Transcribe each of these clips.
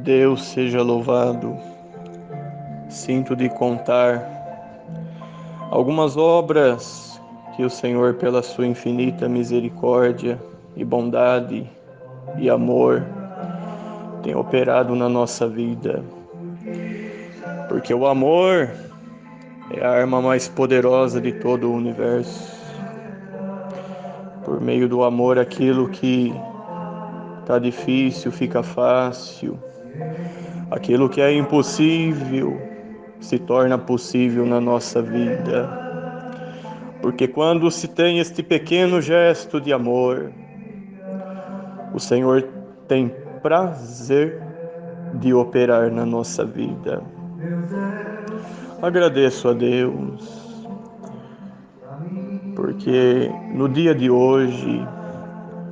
Deus seja louvado. Sinto de contar algumas obras que o Senhor, pela sua infinita misericórdia e bondade e amor, tem operado na nossa vida. Porque o amor é a arma mais poderosa de todo o universo. Por meio do amor, aquilo que está difícil fica fácil. Aquilo que é impossível se torna possível na nossa vida. Porque quando se tem este pequeno gesto de amor, o Senhor tem prazer de operar na nossa vida. Agradeço a Deus, porque no dia de hoje,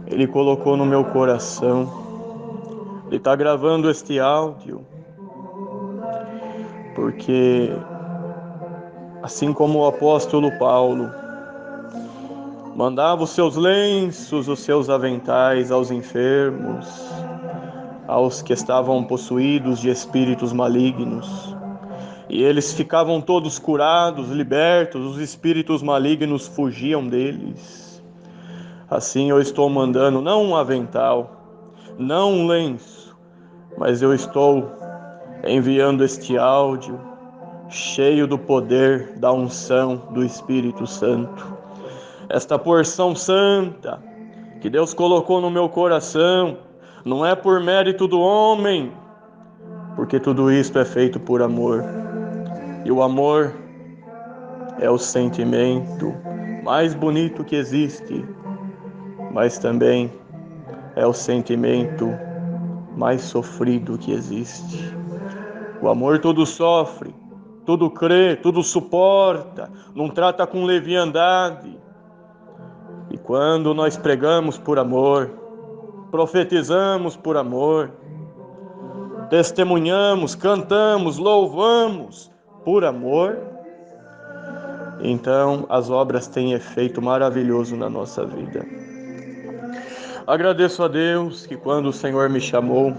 Ele colocou no meu coração, Ele está gravando este áudio, porque assim como o apóstolo Paulo mandava os seus lenços, os seus aventais aos enfermos, aos que estavam possuídos de espíritos malignos, e eles ficavam todos curados, libertos, os espíritos malignos fugiam deles. Assim eu estou mandando não um avental, não um lenço, mas eu estou enviando este áudio cheio do poder da unção do Espírito Santo. Esta porção santa que Deus colocou no meu coração não é por mérito do homem, porque tudo isto é feito por amor. E o amor é o sentimento mais bonito que existe, mas também é o sentimento mais sofrido que existe. O amor tudo sofre, tudo crê, tudo suporta, não trata com leviandade. E quando nós pregamos por amor, profetizamos por amor, testemunhamos, cantamos, louvamos por amor, então as obras têm efeito maravilhoso na nossa vida. Agradeço a Deus que quando o Senhor me chamou,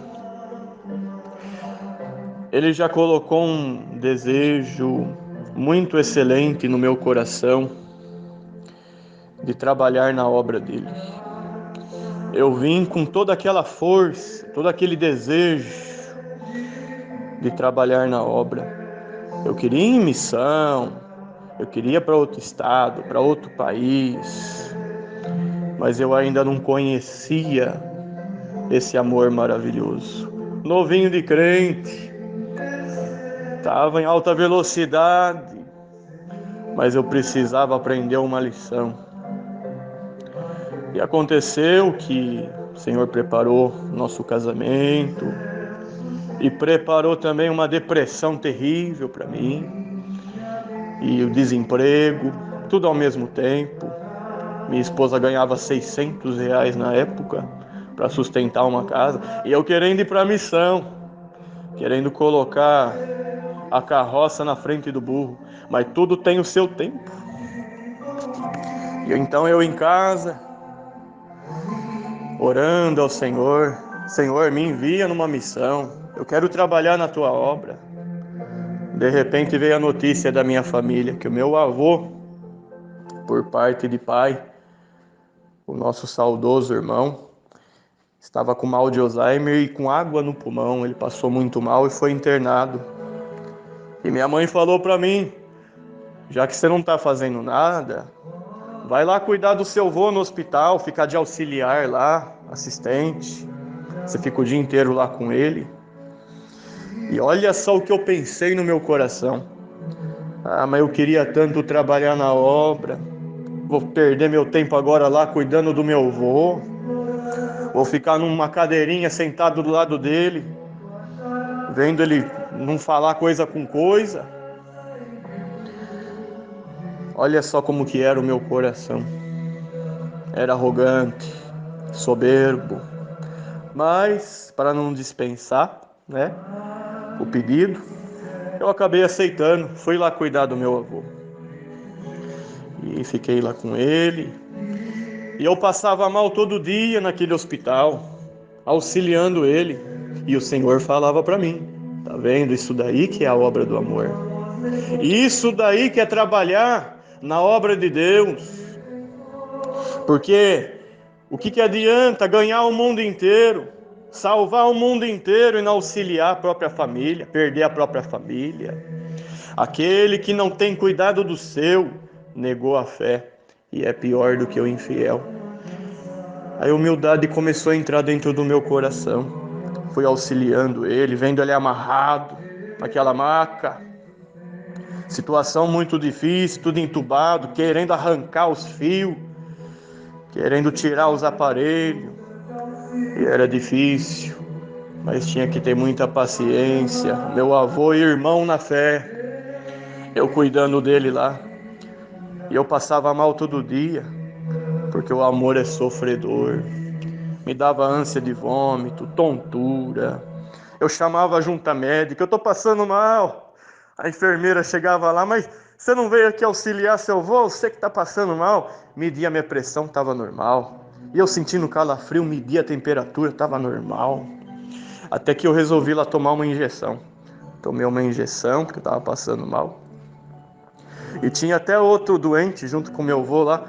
Ele já colocou um desejo muito excelente no meu coração de trabalhar na obra dele. Eu vim com toda aquela força, todo aquele desejo de trabalhar na obra. Eu queria ir em missão, eu queria ir para outro estado, para outro país, mas eu ainda não conhecia esse amor maravilhoso. Novinho de crente, estava em alta velocidade, mas eu precisava aprender uma lição. E aconteceu que o Senhor preparou nosso casamento e preparou também uma depressão terrível para mim e o desemprego, tudo ao mesmo tempo. Minha esposa ganhava R$ 600 na época para sustentar uma casa e eu querendo ir para a missão, querendo colocar a carroça na frente do burro, mas tudo tem o seu tempo. E então eu em casa, orando ao Senhor, Senhor, me envia numa missão, eu quero trabalhar na tua obra. De repente veio a notícia da minha família que o meu avô, por parte de pai, o nosso saudoso irmão, estava com mal de Alzheimer e com água no pulmão. Ele passou muito mal e foi internado. E minha mãe falou para mim, já que você não está fazendo nada, vai lá cuidar do seu avô no hospital, ficar de auxiliar lá, assistente. Você fica o dia inteiro lá com ele. E olha só o que eu pensei no meu coração. Ah, mas eu queria tanto trabalhar na obra. Vou perder meu tempo agora lá cuidando do meu avô. Vou ficar numa cadeirinha sentado do lado dele, vendo ele não falar coisa com coisa. Olha só como que era o meu coração. Era arrogante, soberbo. Mas, para não dispensar, né, o pedido, eu acabei aceitando. Fui lá cuidar do meu avô. E fiquei lá com ele. E eu passava mal todo dia naquele hospital, auxiliando ele. E o Senhor falava para mim: tá vendo? Isso daí que é a obra do amor. Isso daí que é trabalhar na obra de Deus. Porque o que adianta ganhar o mundo inteiro, salvar o mundo inteiro e não auxiliar a própria família, perder a própria família? Aquele que não tem cuidado do seu, negou a fé e é pior do que o infiel. A humildade começou a entrar dentro do meu coração. Fui auxiliando ele, vendo ele amarrado naquela maca. Situação muito difícil, tudo entubado, querendo arrancar os fios, querendo tirar os aparelhos. E era difícil, mas tinha que ter muita paciência. Meu avô e irmão na fé, eu cuidando dele lá. E eu passava mal todo dia, porque o amor é sofredor. Me dava ânsia de vômito, tontura. Eu chamava a junta médica: eu tô passando mal. A enfermeira chegava lá: mas você não veio aqui auxiliar seu avô? Você que tá passando mal. Media minha pressão, tava normal. E eu sentindo calafrio, media a temperatura, tava normal. Até que eu resolvi lá tomar uma injeção. Tomei uma injeção, porque eu tava passando mal. E tinha até outro doente junto com meu avô lá,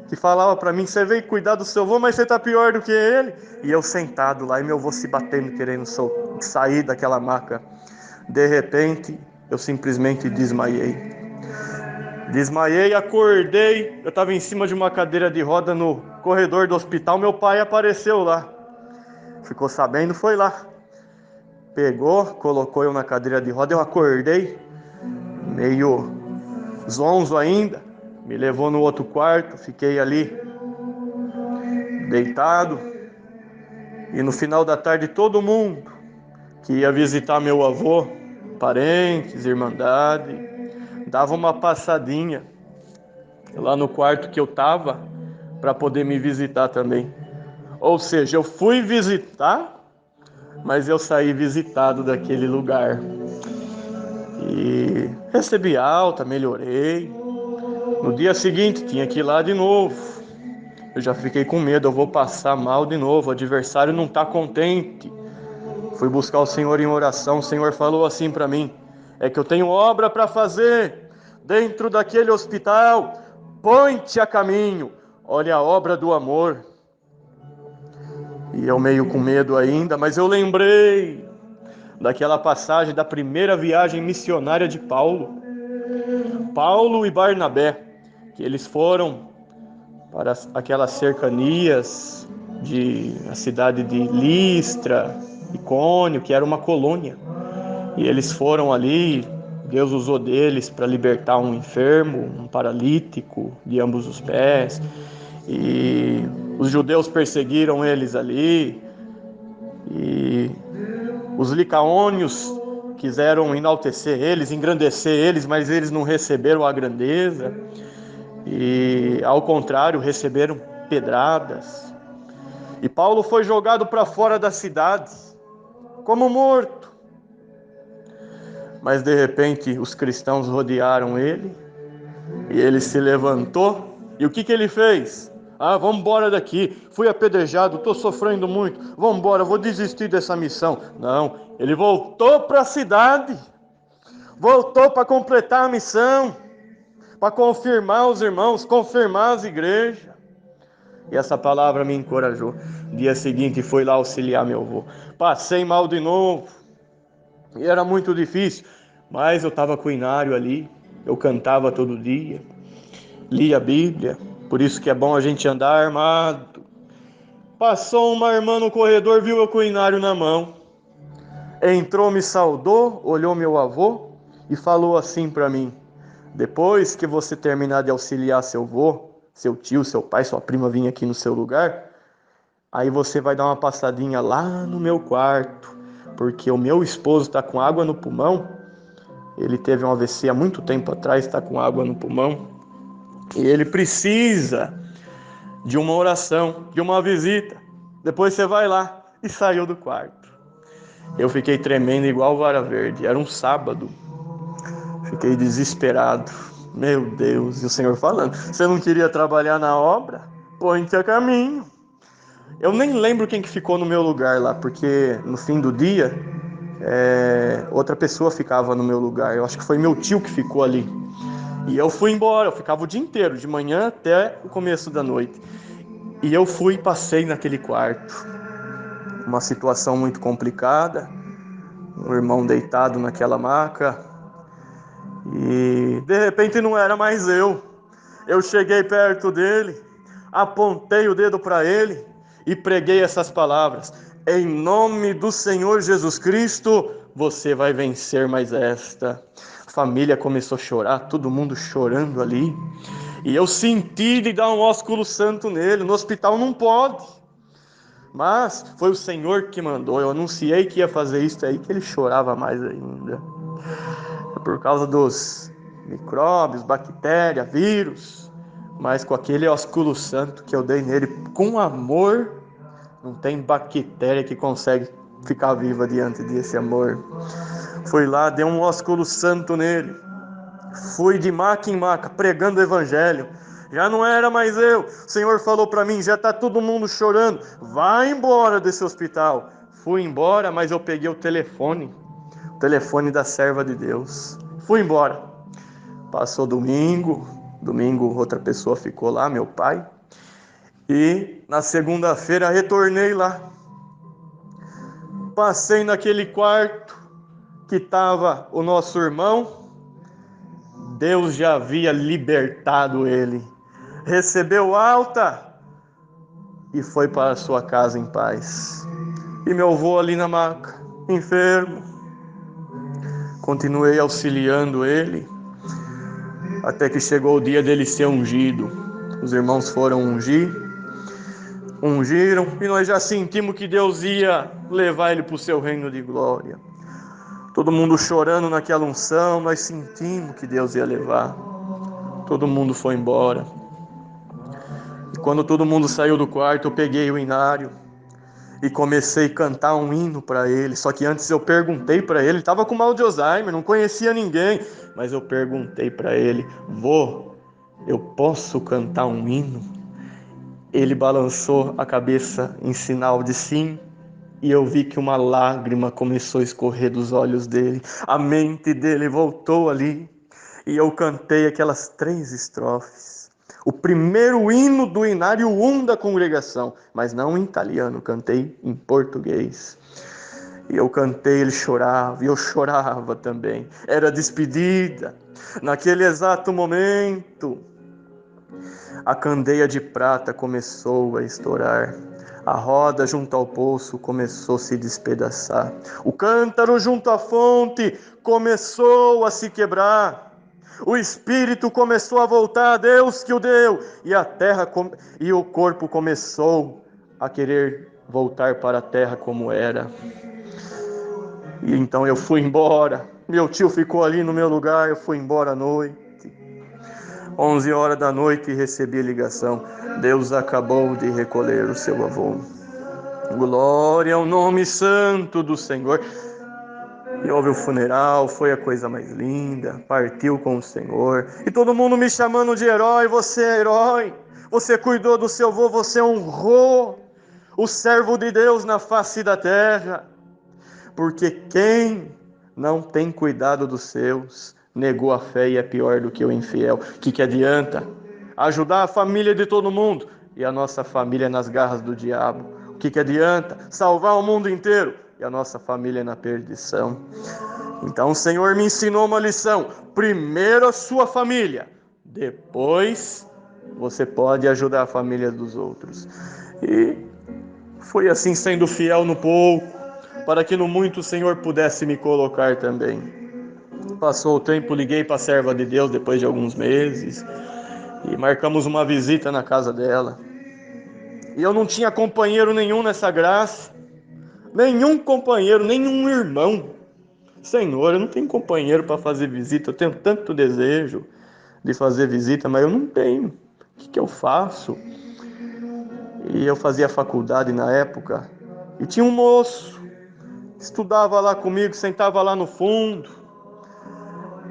que falava pra mim: você veio cuidar do seu avô, mas você tá pior do que ele. E eu sentado lá, e meu avô se batendo, querendo sair daquela maca. De repente, eu simplesmente desmaiei. Desmaiei, acordei, eu estava em cima de uma cadeira de roda no corredor do hospital, meu pai apareceu lá. Ficou sabendo, foi lá. Pegou, colocou eu na cadeira de roda, eu acordei, meio zonzo ainda, me levou no outro quarto, fiquei ali, deitado. E no final da tarde, todo mundo que ia visitar meu avô, parentes, irmandade, dava uma passadinha lá no quarto que eu tava para poder me visitar também. Ou seja, eu fui visitar, mas eu saí visitado daquele lugar. E recebi alta, melhorei. No dia seguinte tinha que ir lá de novo. Eu já fiquei com medo, eu vou passar mal de novo, o adversário não está contente. Fui buscar o Senhor em oração, o Senhor falou assim para mim: é que eu tenho obra para fazer dentro daquele hospital, põe-te a caminho, olha a obra do amor. E eu meio com medo ainda, mas eu lembrei daquela passagem da primeira viagem missionária de Paulo e Barnabé, que eles foram para aquelas cercanias de a cidade de Listra, Icônio, que era uma colônia. E eles foram ali, Deus usou deles para libertar um enfermo, um paralítico de ambos os pés. E os judeus perseguiram eles ali. E os licaônios quiseram enaltecer eles, engrandecer eles, mas eles não receberam a grandeza. E ao contrário, receberam pedradas. E Paulo foi jogado para fora da cidade, como morto. Mas de repente os cristãos rodearam ele, e ele se levantou, e o que ele fez? Vamos embora daqui, fui apedrejado, estou sofrendo muito, vamos embora, vou desistir dessa missão. Não, ele voltou para a cidade, voltou para completar a missão, para confirmar os irmãos, confirmar as igrejas. E essa palavra me encorajou. Dia seguinte fui lá auxiliar meu avô. Passei mal de novo, e era muito difícil, mas eu estava com o inário ali, eu cantava todo dia, lia a Bíblia, por isso que é bom a gente andar armado. Passou uma irmã no corredor, viu eu com o inário na mão, entrou, me saudou, olhou meu avô e falou assim para mim: depois que você terminar de auxiliar seu avô, seu tio, seu pai, sua prima vir aqui no seu lugar, aí você vai dar uma passadinha lá no meu quarto, porque o meu esposo está com água no pulmão. Ele teve um AVC há muito tempo atrás, está com água no pulmão, e ele precisa de uma oração, de uma visita. Depois você vai lá. E saiu do quarto. Eu fiquei tremendo igual vara verde. Era um sábado. Fiquei desesperado. Meu Deus, e o Senhor falando: você não queria trabalhar na obra? Põe-te a caminho. Eu nem lembro quem que ficou no meu lugar lá, porque no fim do dia, outra pessoa ficava no meu lugar. Eu acho que foi meu tio que ficou ali. E eu fui embora, eu ficava o dia inteiro, de manhã até o começo da noite. E eu fui e passei naquele quarto. Uma situação muito complicada, um irmão deitado naquela maca. E de repente não era mais eu. Eu cheguei perto dele, apontei o dedo para ele e preguei essas palavras: em nome do Senhor Jesus Cristo, você vai vencer mais esta. A família começou a chorar, todo mundo chorando ali. E eu senti de dar um ósculo santo nele. No hospital não pode, mas foi o Senhor que mandou. Eu anunciei que ia fazer isso, aí que ele chorava mais ainda. É por causa dos micróbios, bactérias, vírus, mas com aquele ósculo santo que eu dei nele com amor, não tem bactéria que consegue ficar viva diante desse amor. Fui lá, dei um ósculo santo nele, fui de maca em maca pregando o evangelho. Já não era mais eu. O Senhor falou para mim: já está todo mundo chorando, vai embora desse hospital. Fui embora, mas eu peguei o telefone da serva de Deus. Fui embora. Passou domingo, outra pessoa ficou lá, meu pai. E na segunda-feira retornei lá. Passei naquele quarto que estava o nosso irmão. Deus já havia libertado ele. Recebeu alta e foi para a sua casa em paz. E meu avô ali na maca, enfermo. Continuei auxiliando ele até que chegou o dia dele ser ungido. Os irmãos foram ungiram, e nós já sentimos que Deus ia levar ele para o seu reino de glória. Todo mundo chorando naquela unção, nós sentimos que Deus ia levar. Todo mundo foi embora. E quando todo mundo saiu do quarto, eu peguei o inário e comecei a cantar um hino para ele. Só que antes eu perguntei para ele, ele estava com mal de Alzheimer, não conhecia ninguém, mas eu perguntei para ele: vô, eu posso cantar um hino? Ele balançou a cabeça em sinal de sim, e eu vi que uma lágrima começou a escorrer dos olhos dele. A mente dele voltou ali, e eu cantei aquelas 3 estrofes. O primeiro hino do Inário 1 da congregação, mas não em italiano, cantei em português. E eu cantei, ele chorava, e eu chorava também. Era despedida. Naquele exato momento, a candeia de prata começou a estourar. A roda junto ao poço começou a se despedaçar. O cântaro junto à fonte começou a se quebrar. O espírito começou a voltar a Deus que o deu. E a terra e o corpo começou a querer voltar para a terra como era. E então eu fui embora. Meu tio ficou ali no meu lugar. Eu fui embora à noite. 11 horas da noite recebi a ligação: Deus acabou de recolher o seu avô. Glória ao nome santo do Senhor. E houve o funeral, foi a coisa mais linda. Partiu com o Senhor. E todo mundo me chamando de herói. Você é herói. Você cuidou do seu avô, você honrou o servo de Deus na face da terra. Porque quem não tem cuidado dos seus, negou a fé e é pior do que o infiel. O que adianta? Ajudar a família de todo mundo e a nossa família nas garras do diabo. O que adianta? Salvar o mundo inteiro e a nossa família na perdição. Então o Senhor me ensinou uma lição: primeiro a sua família, depois você pode ajudar a família dos outros. E fui assim, sendo fiel no pouco, para que no muito o Senhor pudesse me colocar também. Passou o tempo, liguei para a serva de Deus depois de alguns meses e marcamos uma visita na casa dela. E eu não tinha companheiro nenhum nessa graça, nenhum companheiro, nenhum irmão. Senhor, eu não tenho companheiro para fazer visita, eu tenho tanto desejo de fazer visita, mas eu não tenho. O que eu faço? E eu fazia faculdade na época e tinha um moço, estudava lá comigo, sentava lá no fundo.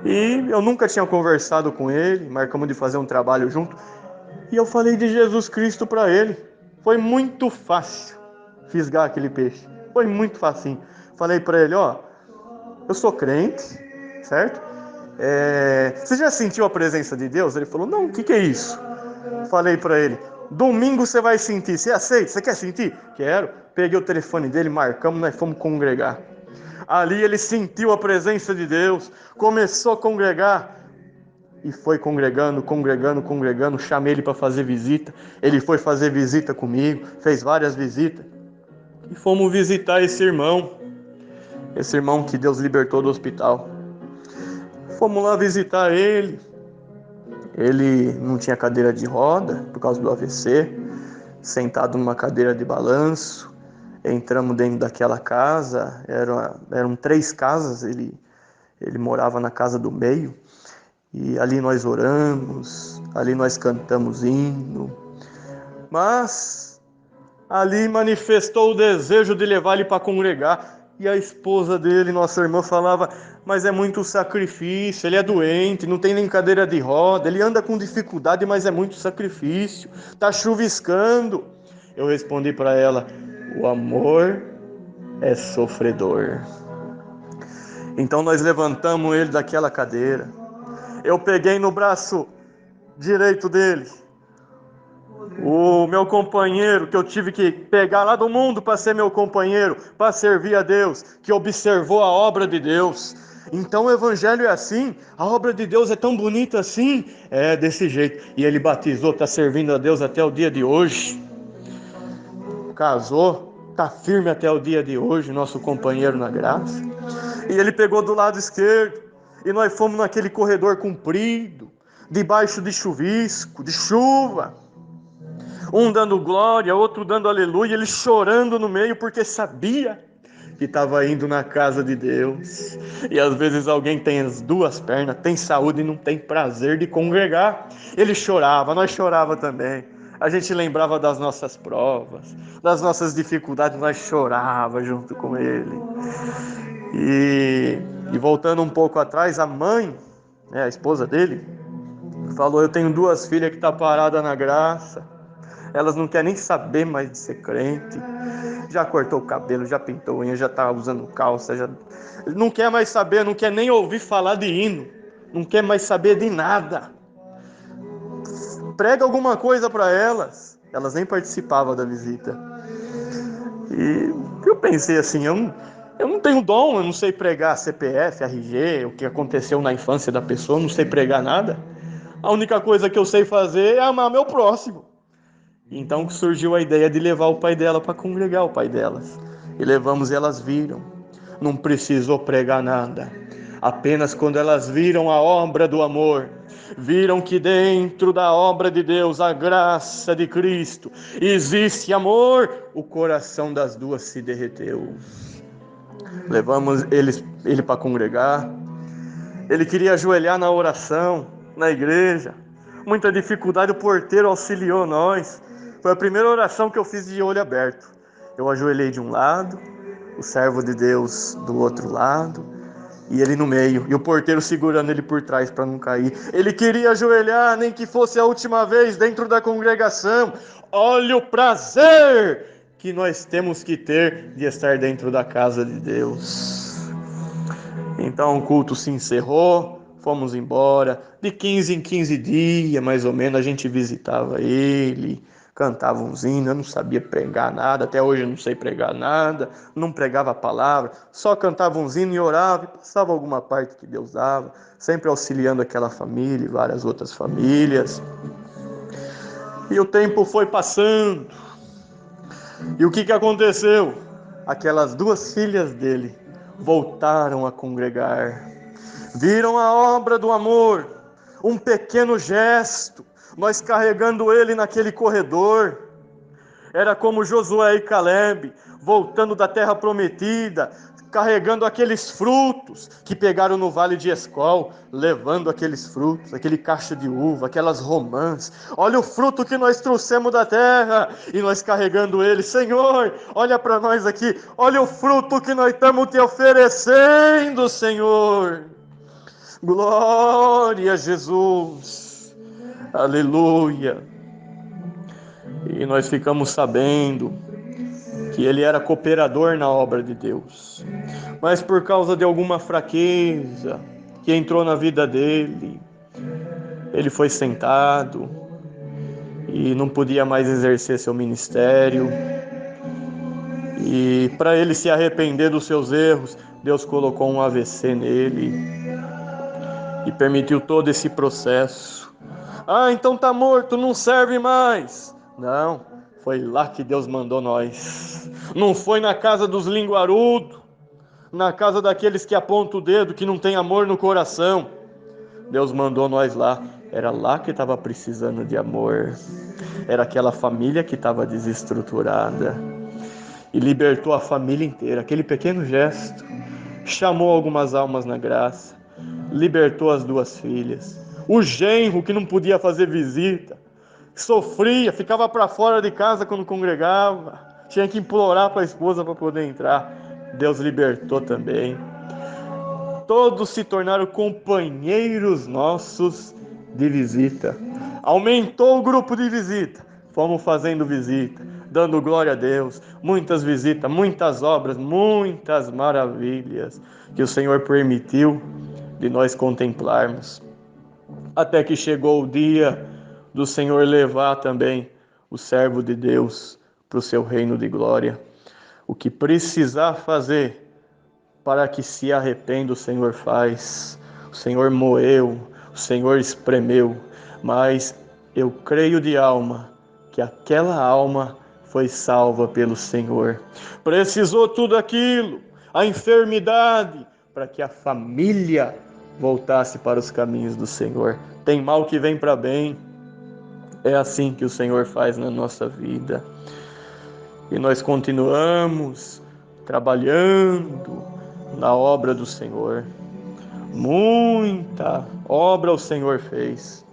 E eu nunca tinha conversado com ele, marcamos de fazer um trabalho junto. E eu falei de Jesus Cristo para ele. Foi muito fácil fisgar aquele peixe. Foi muito facinho. Falei para ele, ó, eu sou crente, certo? Você já sentiu a presença de Deus? Ele falou, não, o que é isso? Falei para ele, domingo você vai sentir. Você aceita? Você quer sentir? Quero. Peguei o telefone dele, marcamos, nós fomos congregar. Ali ele sentiu a presença de Deus, começou a congregar. E foi congregando. Chamei ele para fazer visita. Ele foi fazer visita comigo, fez várias visitas. E fomos visitar esse irmão que Deus libertou do hospital. Fomos lá visitar ele. Ele não tinha cadeira de roda por causa do AVC, sentado numa cadeira de balanço. Entramos dentro daquela casa, eram 3 casas, ele morava na casa do meio. E ali nós oramos, ali nós cantamos hino, mas ali manifestou o desejo de levar ele para congregar. E a esposa dele, nossa irmã, falava, mas é muito sacrifício, ele é doente, não tem nem cadeira de roda, ele anda com dificuldade, mas é muito sacrifício, tá chuviscando. Eu respondi para ela, o amor é sofredor. Então nós levantamos ele daquela cadeira. Eu peguei no braço direito dele, o meu companheiro, que eu tive que pegar lá do mundo para ser meu companheiro, para servir a Deus, que observou a obra de Deus. Então o evangelho é assim, a obra de Deus é tão bonita assim, é desse jeito. E ele batizou, está servindo a Deus até o dia de hoje. Casou, está firme até o dia de hoje, nosso companheiro na graça. E ele pegou do lado esquerdo, e nós fomos naquele corredor comprido, debaixo de chuvisco, de chuva. Um dando glória, outro dando aleluia, ele chorando no meio, porque sabia que estava indo na casa de Deus. E às vezes alguém tem as 2 pernas, tem saúde e não tem prazer de congregar. Ele chorava, nós chorava também. A gente lembrava das nossas provas, das nossas dificuldades, nós chorava junto com ele. E voltando um pouco atrás, a mãe, a esposa dele, falou, eu tenho 2 filhas que estão paradas na graça. Elas não querem nem saber mais de ser crente. Já cortou o cabelo, já pintou a unha, já está usando calça, já não quer mais saber, não quer nem ouvir falar de hino, não quer mais saber de nada. Prega alguma coisa para elas. Elas nem participavam da visita. E eu pensei assim, eu não tenho dom, eu não sei pregar CPF, RG, o que aconteceu na infância da pessoa, não sei pregar nada. A única coisa que eu sei fazer é amar meu próximo. Então surgiu a ideia de levar o pai dela para congregar o pai delas. E levamos e elas viram. Não precisou pregar nada. Apenas quando elas viram a obra do amor, viram que dentro da obra de Deus, a graça de Cristo, existe amor, o coração das 2 se derreteu. Levamos ele para congregar. Ele queria ajoelhar na oração, na igreja. Muita dificuldade, o porteiro auxiliou nós. Foi a primeira oração que eu fiz de olho aberto. Eu ajoelhei de um lado, o servo de Deus do outro lado, e ele no meio, e o porteiro segurando ele por trás para não cair. Ele queria ajoelhar, nem que fosse a última vez dentro da congregação. Olha o prazer que nós temos que ter de estar dentro da casa de Deus. Então o culto se encerrou, fomos embora. De 15 em 15 dias, mais ou menos, a gente visitava ele, cantava uns hinos. Eu não sabia pregar nada, até hoje eu não sei pregar nada, não pregava a palavra, só cantava uns hinos e orava, e passava alguma parte que Deus dava, sempre auxiliando aquela família e várias outras famílias. E o tempo foi passando. E o que aconteceu? Aquelas 2 filhas dele voltaram a congregar. Viram a obra do amor, um pequeno gesto, nós carregando ele naquele corredor. Era como Josué e Caleb, voltando da terra prometida, carregando aqueles frutos que pegaram no vale de Escol, levando aqueles frutos, aquele cacho de uva, aquelas romãs. Olha o fruto que nós trouxemos da terra, e nós carregando ele. Senhor, olha para nós aqui, olha o fruto que nós estamos te oferecendo, Senhor. Glória a Jesus, aleluia. E nós ficamos sabendo que ele era cooperador na obra de Deus. Mas por causa de alguma fraqueza que entrou na vida dele, ele foi sentado e não podia mais exercer seu ministério. E para ele se arrepender dos seus erros, Deus colocou um AVC nele e permitiu todo esse processo. Ah, então tá morto, não serve mais. Não, foi lá que Deus mandou nós. Não foi na casa dos linguarudos, na casa daqueles que apontam o dedo, que não tem amor no coração. Deus mandou nós lá. Era lá que estava precisando de amor. Era aquela família que estava desestruturada. E libertou a família inteira. Aquele pequeno gesto chamou algumas almas na graça. Libertou as duas filhas. O genro que não podia fazer visita, sofria, ficava para fora de casa quando congregava. Tinha que implorar para a esposa para poder entrar. Deus libertou também. Todos se tornaram companheiros nossos de visita. Aumentou o grupo de visita. Fomos fazendo visita, dando glória a Deus. Muitas visitas, muitas obras, muitas maravilhas que o Senhor permitiu de nós contemplarmos. Até que chegou o dia do Senhor levar também o servo de Deus para o seu reino de glória. O que precisar fazer para que se arrependa, o Senhor faz. O Senhor moeu, o Senhor espremeu, mas eu creio de alma que aquela alma foi salva pelo Senhor. Precisou tudo aquilo, a enfermidade, para que a família voltasse para os caminhos do Senhor. Tem mal que vem para bem. É assim que o Senhor faz na nossa vida. E nós continuamos trabalhando na obra do Senhor. Muita obra o Senhor fez.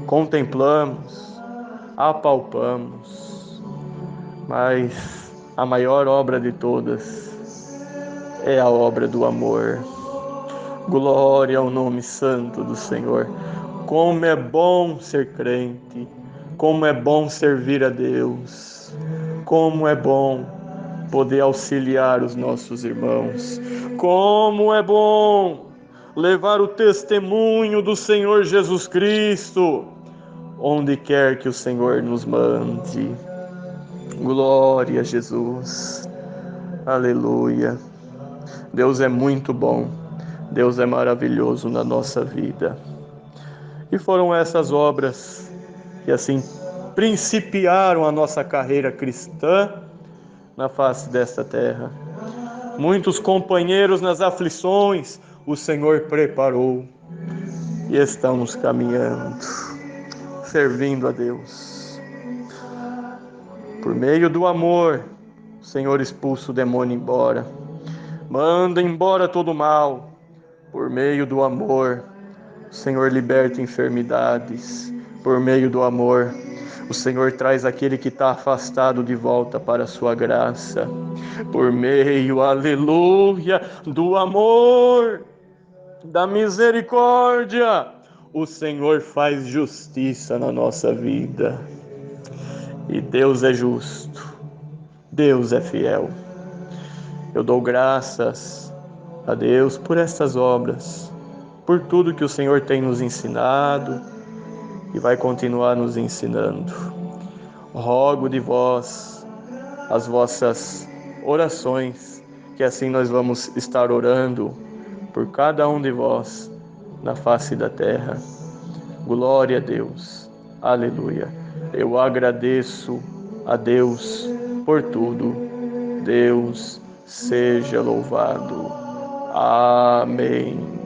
Contemplamos, apalpamos, mas a maior obra de todas é a obra do amor. Glória ao nome santo do Senhor. Como é bom ser crente, como é bom servir a Deus, como é bom poder auxiliar os nossos irmãos, como é bom levar o testemunho do Senhor Jesus Cristo, onde quer que o Senhor nos mande. Glória a Jesus, aleluia. Deus é muito bom, Deus é maravilhoso na nossa vida. E foram essas obras que assim principiaram a nossa carreira cristã na face desta terra. Muitos companheiros nas aflições o Senhor preparou e estamos caminhando, servindo a Deus. Por meio do amor, o Senhor expulsa o demônio embora. Manda embora todo o mal. Por meio do amor, o Senhor liberta enfermidades. Por meio do amor, o Senhor traz aquele que está afastado de volta para a sua graça. Por meio, aleluia, do amor, da misericórdia, o Senhor faz justiça na nossa vida. E Deus é justo, Deus é fiel. Eu dou graças a Deus por estas obras, por tudo que o Senhor tem nos ensinado e vai continuar nos ensinando. Rogo de vós as vossas orações, que assim nós vamos estar orando por cada um de vós na face da terra. Glória a Deus, aleluia. Eu agradeço a Deus por tudo. Deus seja louvado. Amém.